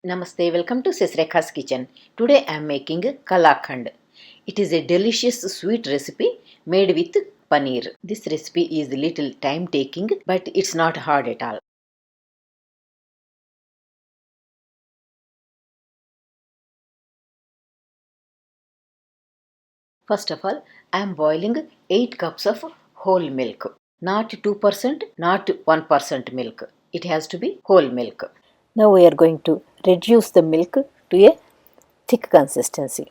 Namaste, welcome to Sesrekha's kitchen. Today I am making Kalakand. It is a delicious sweet recipe made with paneer. This recipe is little time taking but it's not hard at all. First of all, I am boiling 8 cups of whole milk. Not 2%, not 1% milk. It has to be whole milk. Now we are going to reduce the milk to a thick consistency.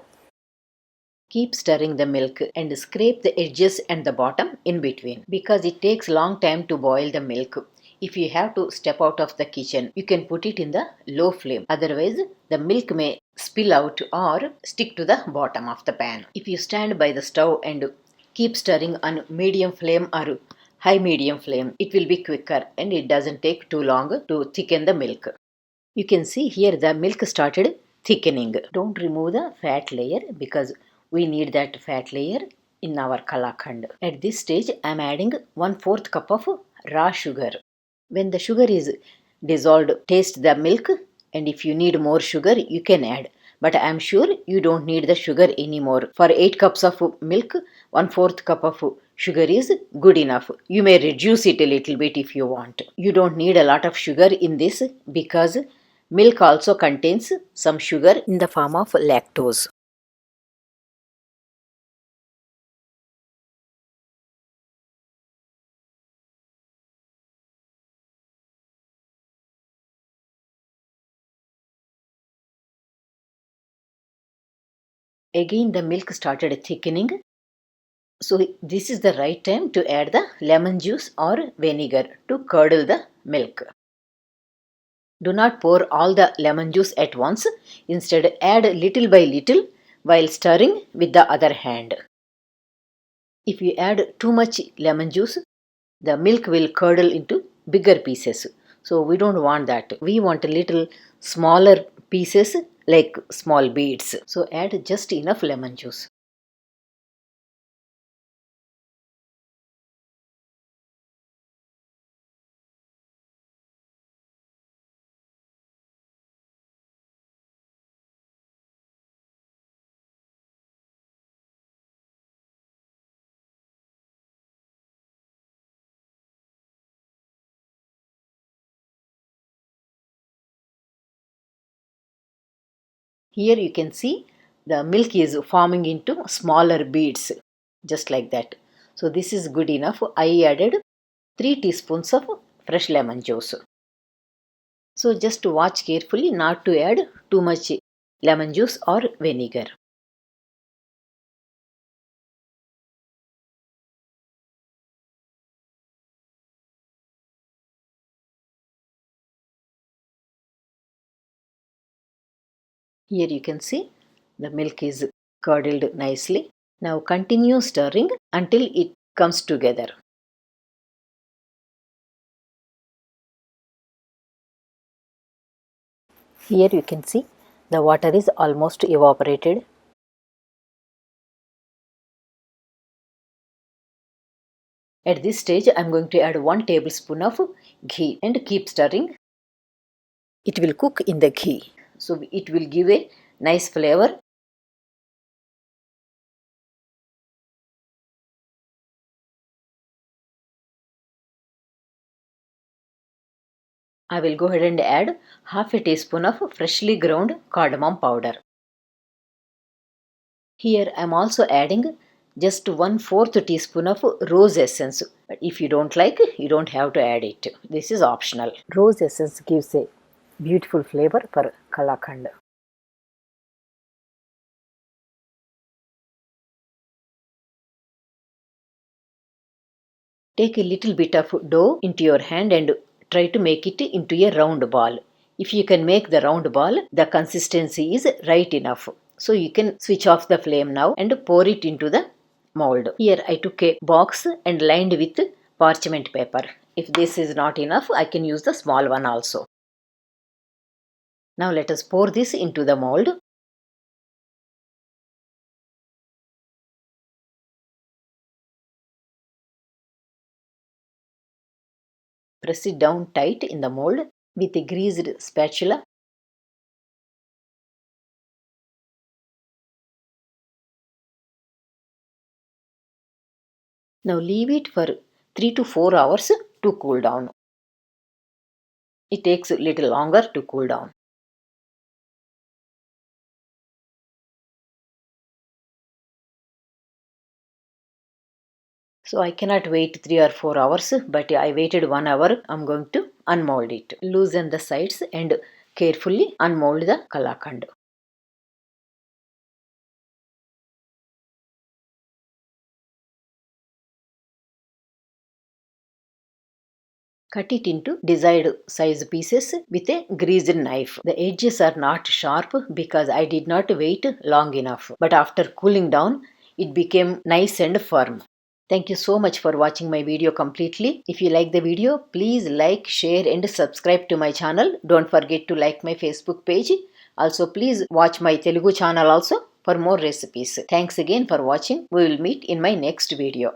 Keep stirring the milk and scrape the edges and the bottom in between because it takes long time to boil the milk. If you have to step out of the kitchen, you can put it in the low flame. Otherwise, the milk may spill out or stick to the bottom of the pan. If you stand by the stove and keep stirring on medium flame or high medium flame, it will be quicker and it doesn't take too long to thicken the milk. You can see here the milk started thickening. Don't remove the fat layer because we need that fat layer in our kalakand. At this stage I am adding 1/4 cup of raw sugar. When the sugar is dissolved, taste the milk, and if you need more sugar you can add. But I am sure you don't need the sugar anymore. For 8 cups of milk, 1/4 cup of sugar is good enough. You may reduce it a little bit if you want. You don't need a lot of sugar in this because milk also contains some sugar in the form of lactose. Again the milk started thickening. So this is the right time to add the lemon juice or vinegar to curdle the milk. Do not pour all the lemon juice at once. Instead add little by little while stirring with the other hand. If you add too much lemon juice, the milk will curdle into bigger pieces. So we don't want that. We want a little smaller pieces like small beads. So add just enough lemon juice. Here you can see the milk is forming into smaller beads just like that. So this is good enough. I added 3 teaspoons of fresh lemon juice. So just watch carefully not to add too much lemon juice or vinegar. Here you can see the milk is curdled nicely. Now continue stirring until it comes together. Here you can see the water is almost evaporated. At this stage I am going to add 1 tablespoon of ghee and keep stirring. It will cook in the ghee. So it will give a nice flavor. I will go ahead and add half a teaspoon of freshly ground cardamom powder. Here I am also adding just 1/4 teaspoon of rose essence. But if you don't like, you don't have to add it. This is optional. Rose essence gives a beautiful flavor for kalakand. Take a little bit of dough into your hand and try to make it into a round ball. If you can make the round ball, the consistency is right enough. So you can switch off the flame now and pour it into the mold. Here I took a box and lined with parchment paper. If this is not enough, I can use the small one also. Now let us pour this into the mold. Press it down tight in the mold with a greased spatula. Now leave it for 3 to 4 hours to cool down. It takes a little longer to cool down. So I cannot wait 3 or 4 hours, but I waited 1 hour. I'm going to unmold it. Loosen the sides and carefully unmold the Kalakand. Cut it into desired size pieces with a greased knife. The edges are not sharp because I did not wait long enough. But after cooling down, it became nice and firm. Thank you so much for watching my video completely. If you like the video, please like, share and subscribe to my channel. Don't forget to like my Facebook page. Also, please watch my Telugu channel also for more recipes. Thanks again for watching. We will meet in my next video.